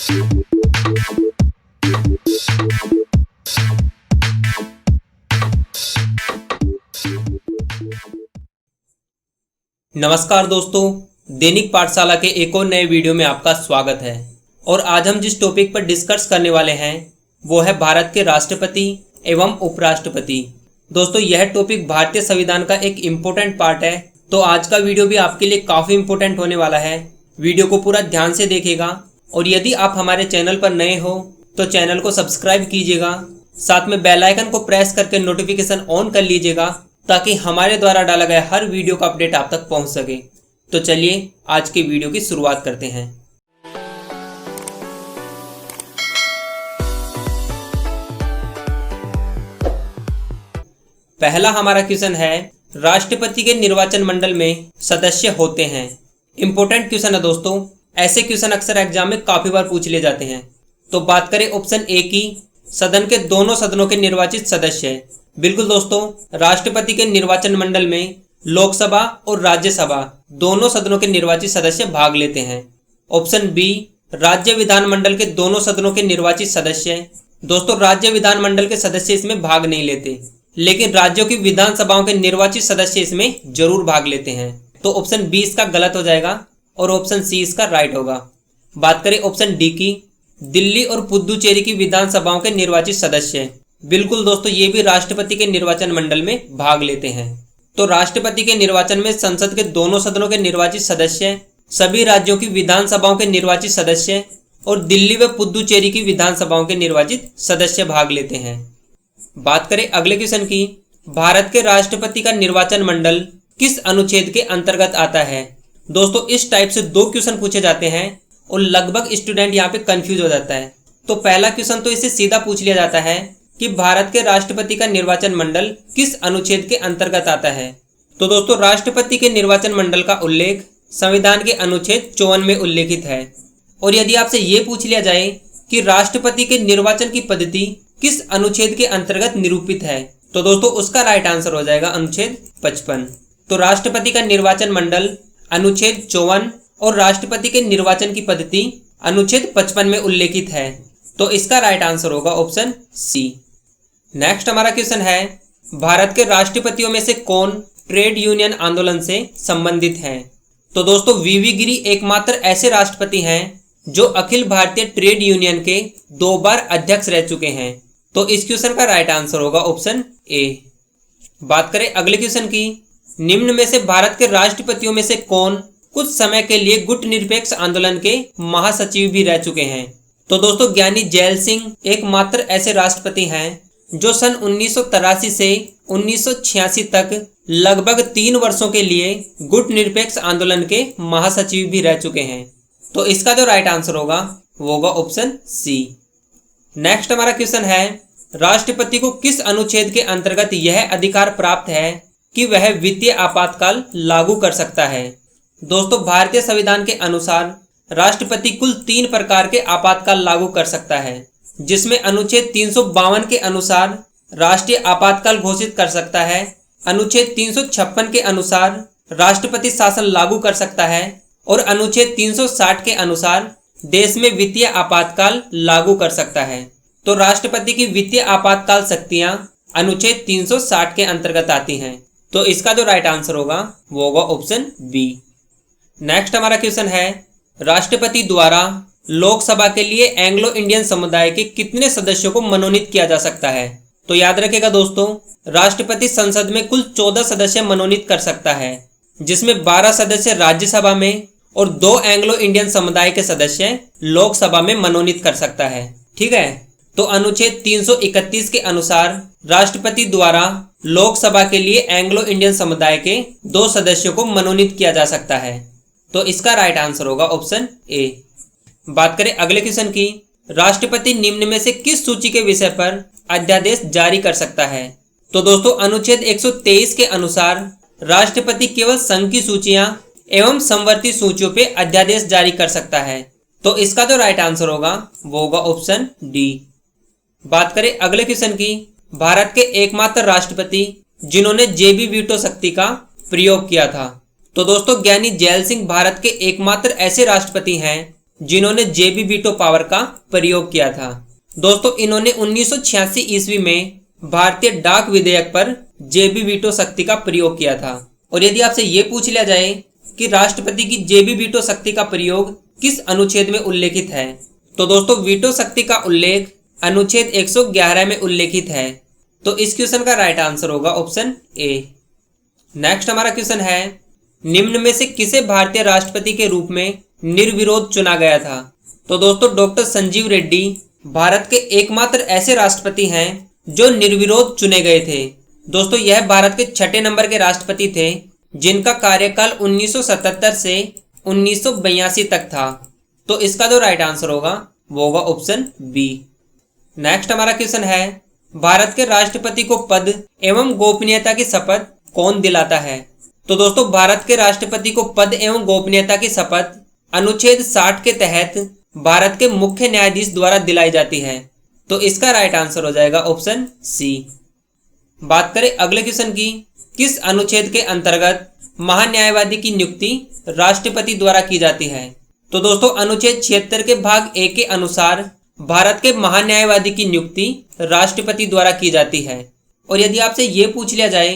नमस्कार दोस्तों, दैनिक पाठशाला के एक और नए वीडियो में आपका स्वागत है। और आज हम जिस टॉपिक पर डिस्कस करने वाले हैं वो है भारत के राष्ट्रपति एवं उपराष्ट्रपति। दोस्तों, यह टॉपिक भारतीय संविधान का एक इम्पोर्टेंट पार्ट है, तो आज का वीडियो भी आपके लिए काफ़ी इम्पोर्टेंट होने वाला है। वीडियो को पूरा ध्यान से देखिएगा और यदि आप हमारे चैनल पर नए हो तो चैनल को सब्सक्राइब कीजिएगा, साथ में बेल आइकन को प्रेस करके नोटिफिकेशन ऑन कर लीजिएगा ताकि हमारे द्वारा डाला गया हर वीडियो का अपडेट आप तक पहुंच सके। तो चलिए आज के वीडियो की शुरुआत करते हैं। पहला हमारा क्वेश्चन है, राष्ट्रपति के निर्वाचन मंडल में सदस्य होते हैं। इंपॉर्टेंट क्वेश्चन है दोस्तों, ऐसे क्वेश्चन अक्सर एग्जाम में काफी बार पूछ लिए जाते हैं। तो बात करें ऑप्शन ए की, सदन के दोनों सदनों के निर्वाचित सदस्य। बिल्कुल दोस्तों, राष्ट्रपति के निर्वाचन मंडल में लोकसभा और राज्यसभा दोनों सदनों के निर्वाचित सदस्य भाग लेते हैं। ऑप्शन बी, राज्य विधानमंडल के दोनों सदनों के निर्वाचित सदस्य। दोस्तों, राज्य विधानमंडल के सदस्य इसमें भाग नहीं लेते, लेकिन राज्यों की विधानसभाओं के निर्वाचित सदस्य इसमें जरूर भाग लेते हैं। तो ऑप्शन बी इसका गलत हो जाएगा और ऑप्शन सी इसका राइट होगा। बात करें ऑप्शन डी की, दिल्ली और पुदुचेरी की विधानसभाओं के निर्वाचित सदस्य। बिल्कुल दोस्तों, ये भी राष्ट्रपति के निर्वाचन मंडल में भाग लेते हैं। तो राष्ट्रपति के निर्वाचन में संसद के दोनों सदनों के निर्वाचित सदस्य, सभी राज्यों की विधानसभाओं के निर्वाचित सदस्य और दिल्ली व पुदुचेरी की विधानसभाओं के निर्वाचित सदस्य भाग लेते हैं। बात करें अगले क्वेश्चन की, भारत के राष्ट्रपति का निर्वाचन मंडल किस अनुच्छेद के अंतर्गत आता है। दोस्तों, इस टाइप से दो क्वेश्चन पूछे जाते हैं और लगभग स्टूडेंट यहाँ पे कंफ्यूज हो जाता है। तो पहला क्वेश्चन तो इसे सीधा पूछ लिया जाता है कि भारत के राष्ट्रपति का निर्वाचन मंडल किस अनुच्छेद के अंतर्गत आता है। तो दोस्तों, राष्ट्रपति के निर्वाचन मंडल का उल्लेख संविधान के अनुच्छेद 54 में उल्लेखित है। और यदि आपसे ये पूछ लिया जाए कि राष्ट्रपति के निर्वाचन की पद्धति किस अनुच्छेद के अंतर्गत निरूपित है, तो दोस्तों उसका राइट आंसर हो जाएगा अनुच्छेद 55। तो राष्ट्रपति का निर्वाचन मंडल अनुच्छेद 54 और राष्ट्रपति के निर्वाचन की पद्धति अनुच्छेद 55 में उल्लेखित है। तो इसका राइट आंसर होगा ऑप्शन सी। नेक्स्ट हमारा क्वेश्चन है, भारत के राष्ट्रपतियों में से कौन ट्रेड यूनियन आंदोलन से संबंधित हैं। तो दोस्तों, वीवी गिरी एकमात्र ऐसे राष्ट्रपति हैं जो अखिल भारतीय ट्रेड यूनियन के 2 बार अध्यक्ष रह चुके हैं। तो इस क्वेश्चन का राइट आंसर होगा ऑप्शन ए। बात करें अगले क्वेश्चन की, निम्न में से भारत के राष्ट्रपतियों में से कौन कुछ समय के लिए गुटनिरपेक्ष आंदोलन के महासचिव भी रह चुके हैं। तो दोस्तों, ज्ञानी जैल सिंह एकमात्र ऐसे राष्ट्रपति हैं जो सन 1983 से 1986 तक लगभग 3 वर्षों के लिए गुटनिरपेक्ष आंदोलन के महासचिव भी रह चुके हैं। तो इसका जो राइट आंसर होगा वो होगा ऑप्शन सी। नेक्स्ट हमारा क्वेश्चन है, राष्ट्रपति को किस अनुच्छेद के अंतर्गत यह अधिकार प्राप्त है कि वह वित्तीय आपातकाल लागू कर सकता है। दोस्तों, भारतीय संविधान के अनुसार राष्ट्रपति कुल 3 प्रकार के आपातकाल लागू कर सकता है, जिसमें अनुच्छेद 352 के अनुसार राष्ट्रीय आपातकाल घोषित कर सकता है, अनुच्छेद 356 के अनुसार राष्ट्रपति शासन लागू कर सकता है और अनुच्छेद 360 के अनुसार देश में वित्तीय आपातकाल लागू कर सकता है। तो राष्ट्रपति की वित्तीय आपातकाल शक्तियां अनुच्छेद 360 के अंतर्गत आती हैं। तो इसका जो राइट आंसर होगा वो होगा ऑप्शन बी। नेक्स्ट हमारा क्वेश्चन है, राष्ट्रपति द्वारा लोकसभा के लिए एंग्लो इंडियन समुदाय के कितने सदस्यों को मनोनीत किया जा सकता है। तो याद रखिएगा दोस्तों, राष्ट्रपति संसद में कुल 14 सदस्य मनोनीत कर सकता है, जिसमें 12 सदस्य राज्यसभा में और 2 एंग्लो इंडियन समुदाय के सदस्य लोकसभा में मनोनीत कर सकता है। ठीक है, तो अनुच्छेद 331 के अनुसार राष्ट्रपति द्वारा लोकसभा के लिए एंग्लो इंडियन समुदाय के 2 सदस्यों को मनोनीत किया जा सकता है। तो इसका राइट आंसर होगा ऑप्शन ए। बात करें अगले क्वेश्चन की, राष्ट्रपति निम्न में से किस सूची के विषय पर अध्यादेश जारी कर सकता है। तो दोस्तों, अनुच्छेद 123 के अनुसार राष्ट्रपति केवल संघ की सूचियां एवं समवर्ती सूचियों पे अध्यादेश जारी कर सकता है। तो इसका जो राइट आंसर होगा वो होगा ऑप्शन डी। बात करें अगले क्वेश्चन की, भारत के एकमात्र राष्ट्रपति जिन्होंने जेबी वीटो शक्ति का प्रयोग किया था। तो दोस्तों, ज्ञानी जैल सिंह भारत के एकमात्र ऐसे राष्ट्रपति हैं जिन्होंने जेबी वीटो पावर का प्रयोग किया था। दोस्तों इन्होंने 1986 ईस्वी में भारतीय डाक विधेयक पर जेबी वीटो शक्ति का प्रयोग किया था। और यदि आपसे ये पूछ लिया जाए कि राष्ट्रपति की जेबी वीटो शक्ति का प्रयोग किस अनुच्छेद में उल्लेखित है, तो दोस्तों वीटो शक्ति का उल्लेख अनुच्छेद 111 में उल्लेखित है। तो इस क्वेश्चन का राइट आंसर होगा ऑप्शन ए। नेक्स्ट हमारा क्वेश्चन है, निम्न में से किसे भारतीय राष्ट्रपति के रूप में निर्विरोध चुना गया था? तो दोस्तों डॉक्टर संजीव रेड्डी भारत के एकमात्र ऐसे राष्ट्रपति हैं जो निर्विरोध चुने गए थे। दोस्तों यह भारत के 6ठे नंबर के राष्ट्रपति थे जिनका कार्यकाल 1977 से 1982 तक था। तो इसका जो राइट आंसर होगा वो होगा ऑप्शन बी। नेक्स्ट हमारा क्वेश्चन है, भारत के राष्ट्रपति को पद एवं गोपनीयता की शपथ कौन दिलाता है? तो दोस्तों भारत के राष्ट्रपति को पद एवं गोपनीयता की शपथ अनुच्छेद 60 के तहत भारत के मुख्य न्यायाधीश द्वारा दिलाई जाती है। तो इसका राइट आंसर हो जाएगा ऑप्शन सी। बात करें अगले क्वेश्चन की, किस अनुच्छेद के अंतर्गत महान्यायवादी की नियुक्ति राष्ट्रपति द्वारा की जाती है? तो दोस्तों अनुच्छेद 76 के भाग ए के अनुसार भारत के महान्यायवादी की नियुक्ति राष्ट्रपति द्वारा की जाती है। और यदि आपसे ये पूछ लिया जाए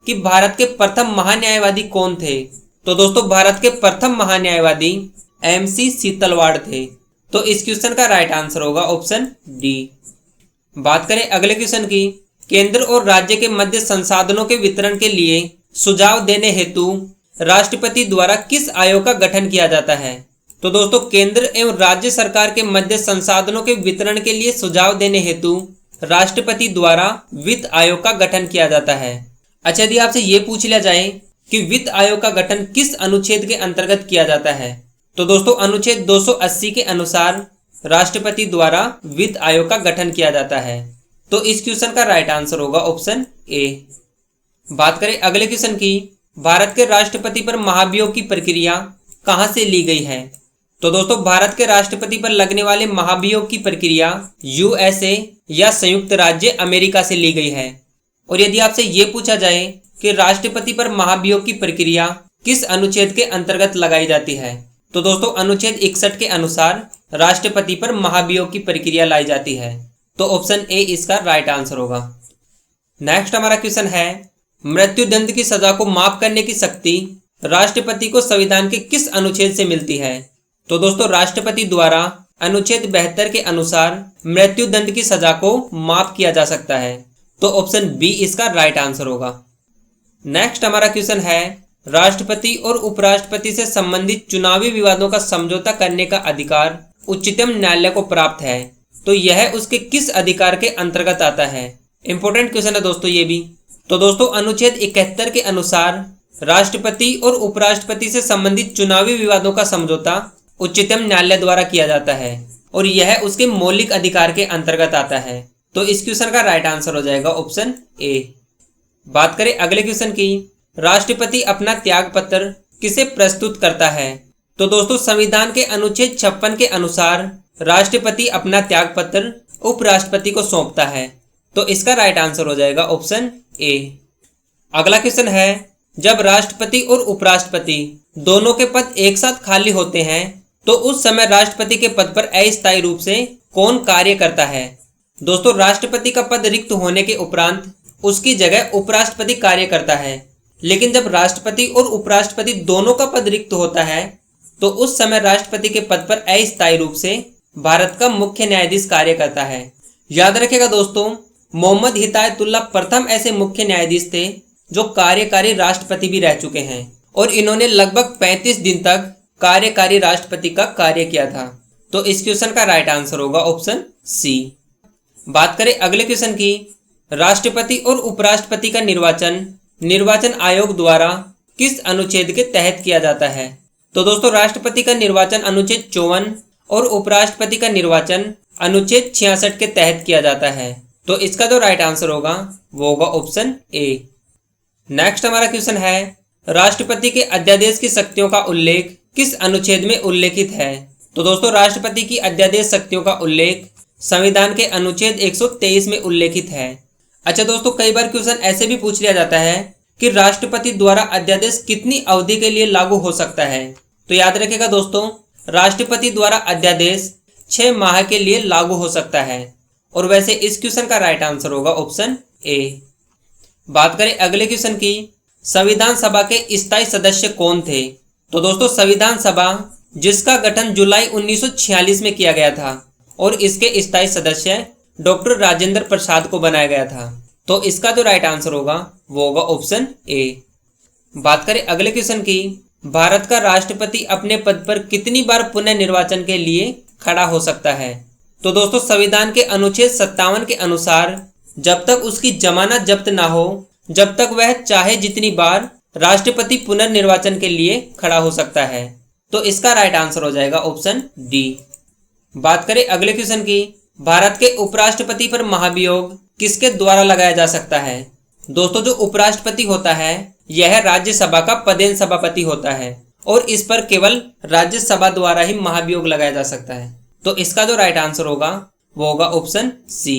कि भारत के प्रथम महान्यायवादी कौन थे, तो दोस्तों भारत के प्रथम महान्यायवादी MC सीतलवाड़ थे। तो इस क्वेश्चन का राइट आंसर होगा ऑप्शन डी। बात करें अगले क्वेश्चन की, केंद्र और राज्य के मध्य संसाधनों के वितरण के लिए सुझाव देने हेतु राष्ट्रपति द्वारा किस आयोग का गठन किया जाता है? तो दोस्तों केंद्र एवं राज्य सरकार के मध्य संसाधनों के वितरण के लिए सुझाव देने हेतु राष्ट्रपति द्वारा वित्त आयोग का गठन किया जाता है। अच्छा यदि आपसे ये पूछ लिया जाए कि वित्त आयोग का गठन किस अनुच्छेद के अंतर्गत किया जाता है, तो दोस्तों अनुच्छेद 280 के अनुसार राष्ट्रपति द्वारा वित्त आयोग का गठन किया जाता है। तो इस क्वेश्चन का राइट आंसर होगा ऑप्शन ए। बात करें अगले क्वेश्चन की, भारत के राष्ट्रपति पर महाभियोग की प्रक्रिया कहां से ली गई है? तो दोस्तों भारत के राष्ट्रपति पर लगने वाले महाभियोग की प्रक्रिया USA या संयुक्त राज्य अमेरिका से ली गई है। और यदि आपसे ये पूछा जाए कि राष्ट्रपति पर महाभियोग की प्रक्रिया किस अनुच्छेद के अंतर्गत लगाई जाती है, तो दोस्तों अनुच्छेद 61 के अनुसार राष्ट्रपति पर महाभियोग की प्रक्रिया लाई जाती है। तो ऑप्शन ए इसका राइट आंसर होगा। नेक्स्ट हमारा क्वेश्चन है, मृत्युदंड की सजा को माफ करने की शक्ति राष्ट्रपति को संविधान के किस अनुच्छेद से मिलती है? तो दोस्तों राष्ट्रपति द्वारा अनुच्छेद 72 के अनुसार मृत्युदंड की सजा को माफ किया जा सकता है। तो ऑप्शन बी इसका राइट आंसर होगा। नेक्स्ट हमारा क्वेश्चन है, राष्ट्रपति और उपराष्ट्रपति से संबंधित चुनावी विवादों का समझौता करने का अधिकार उच्चतम न्यायालय को प्राप्त है। तो यह उसके किस अधिकार के अंतर्गत आता है? इंपॉर्टेंट क्वेश्चन है दोस्तों ये भी। तो दोस्तों अनुच्छेद 71 के अनुसार राष्ट्रपति और उपराष्ट्रपति से संबंधित चुनावी विवादों का समझौता उच्चतम न्यायालय द्वारा किया जाता है और यह उसके मौलिक अधिकार के अंतर्गत आता है। तो इस क्वेश्चन का राइट आंसर हो जाएगा ऑप्शन ए। बात करें अगले क्वेश्चन की, राष्ट्रपति अपना त्याग पत्र किसे प्रस्तुत करता है? तो दोस्तों संविधान के अनुच्छेद 56 के अनुसार राष्ट्रपति अपना त्याग पत्र उपराष्ट्रपति को सौंपता है। तो इसका राइट आंसर हो जाएगा ऑप्शन ए। अगला क्वेश्चन है, जब राष्ट्रपति और उपराष्ट्रपति दोनों के पद एक साथ खाली होते हैं तो उस समय राष्ट्रपति के पद पर अस्थायी रूप से कौन कार्य करता है? दोस्तों राष्ट्रपति का पद रिक्त होने के उपरांत उसकी जगह उपराष्ट्रपति कार्य करता है, लेकिन जब राष्ट्रपति और उपराष्ट्रपति दोनों का पद रिक्त होता है तो उस समय राष्ट्रपति के पद पर अस्थायी रूप से भारत का मुख्य न्यायाधीश कार्य करता है। याद रखिएगा दोस्तों, मोहम्मद हिदायतुल्लाह प्रथम ऐसे मुख्य न्यायाधीश थे जो कार्यकारी राष्ट्रपति भी रह चुके हैं और इन्होंने लगभग 35 दिन तक कार्यकारी राष्ट्रपति का कार्य किया था। तो इस क्वेश्चन का राइट आंसर होगा ऑप्शन सी। बात करें अगले क्वेश्चन की, राष्ट्रपति और उपराष्ट्रपति का निर्वाचन आयोग द्वारा किस अनुच्छेद के तहत किया जाता है? तो दोस्तों राष्ट्रपति का निर्वाचन अनुच्छेद 54 और उपराष्ट्रपति का निर्वाचन अनुच्छेद 66 के तहत किया जाता है। तो इसका जो राइट आंसर होगा वो होगा ऑप्शन ए। नेक्स्ट हमारा क्वेश्चन है, राष्ट्रपति के अध्यादेश की शक्तियों का उल्लेख किस अनुच्छेद में उल्लेखित है? तो दोस्तों राष्ट्रपति की अध्यादेश शक्तियों का उल्लेख संविधान के अनुच्छेद 123 में उल्लेखित है। अच्छा दोस्तों, कई बार क्वेश्चन ऐसे भी पूछ लिया जाता है कि राष्ट्रपति द्वारा अध्यादेश कितनी अवधि के लिए लागू हो सकता है? तो याद रखिएगा दोस्तों, राष्ट्रपति द्वारा अध्यादेश 6 माह के लिए लागू हो सकता है? और वैसे इस क्वेश्चन का राइट आंसर होगा ऑप्शन ए। बात करें अगले क्वेश्चन की, संविधान सभा के स्थायी सदस्य कौन थे? तो दोस्तों संविधान सभा जिसका गठन जुलाई 1946 में किया गया था और इसके स्थायी सदस्य डॉक्टर राजेंद्र प्रसाद को बनाया गया था। तो इसका जो राइट आंसर होगा वो होगा ऑप्शन ए। बात करें अगले क्वेश्चन की, भारत का राष्ट्रपति अपने पद पर कितनी बार पुनः निर्वाचन के लिए खड़ा हो सकता है? तो दोस्तों संविधान के अनुच्छेद 57 के अनुसार जब तक उसकी जमानत जब्त ना हो, जब तक वह चाहे जितनी बार राष्ट्रपति पुनर्निर्वाचन के लिए खड़ा हो सकता है। तो इसका राइट आंसर हो जाएगा ऑप्शन डी। बात करें अगले क्वेश्चन की, भारत के उपराष्ट्रपति पर महाभियोग किसके द्वारा लगाया जा सकता है? दोस्तों जो उपराष्ट्रपति होता है यह राज्यसभा का पदेन सभापति होता है और इस पर केवल राज्यसभा द्वारा ही महाभियोग लगाया जा सकता है। तो इसका जो राइट आंसर होगा वो होगा ऑप्शन सी।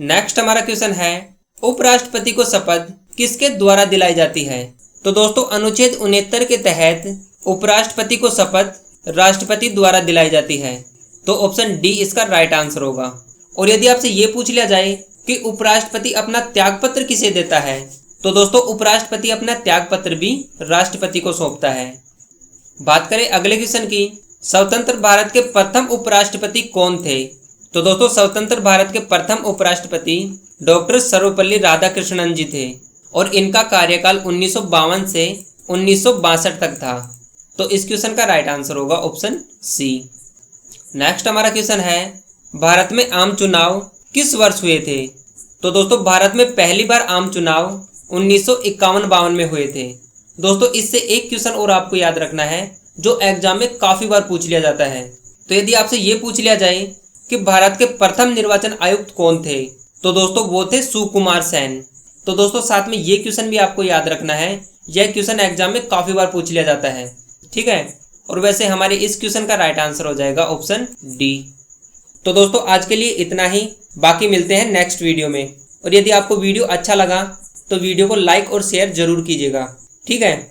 नेक्स्ट हमारा क्वेश्चन है, उपराष्ट्रपति को शपथ किसके द्वारा दिलाई जाती है? तो दोस्तों अनुच्छेद 69 के तहत उपराष्ट्रपति को शपथ राष्ट्रपति द्वारा दिलाई जाती है। तो ऑप्शन डी इसका राइट आंसर होगा। और यदि आपसे ये पूछ लिया जाए कि उपराष्ट्रपति अपना त्यागपत्र किसे देता है, तो दोस्तों उपराष्ट्रपति अपना त्यागपत्र भी राष्ट्रपति को सौंपता है। बात करें अगले क्वेश्चन की, स्वतंत्र भारत के प्रथम उपराष्ट्रपति कौन थे? तो दोस्तों स्वतंत्र भारत के प्रथम उपराष्ट्रपति डॉक्टर सर्वपल्ली राधाकृष्णन जी थे और इनका कार्यकाल 1952 से 1962 तक था। तो इस क्वेश्चन का राइट आंसर होगा ऑप्शन सी। नेक्स्ट हमारा क्वेश्चन है, भारत में आम चुनाव किस वर्ष हुए थे? तो दोस्तों भारत में पहली बार आम चुनाव 1951-52 में हुए थे। दोस्तों इससे एक क्वेश्चन और आपको याद रखना है जो एग्जाम में काफी बार पूछ लिया जाता है। तो यदि आपसे ये पूछ लिया जाए कि भारत के प्रथम निर्वाचन आयुक्त कौन थे, तो दोस्तों वो थे सुकुमार सेन। तो दोस्तों साथ में ये क्वेश्चन भी आपको याद रखना है, यह क्वेश्चन एग्जाम में काफी बार पूछ लिया जाता है, ठीक है। और वैसे हमारे इस क्वेश्चन का राइट आंसर हो जाएगा ऑप्शन डी। तो दोस्तों आज के लिए इतना ही, बाकी मिलते हैं नेक्स्ट वीडियो में। और यदि आपको वीडियो अच्छा लगा तो वीडियो को लाइक और शेयर जरूर कीजिएगा, ठीक है।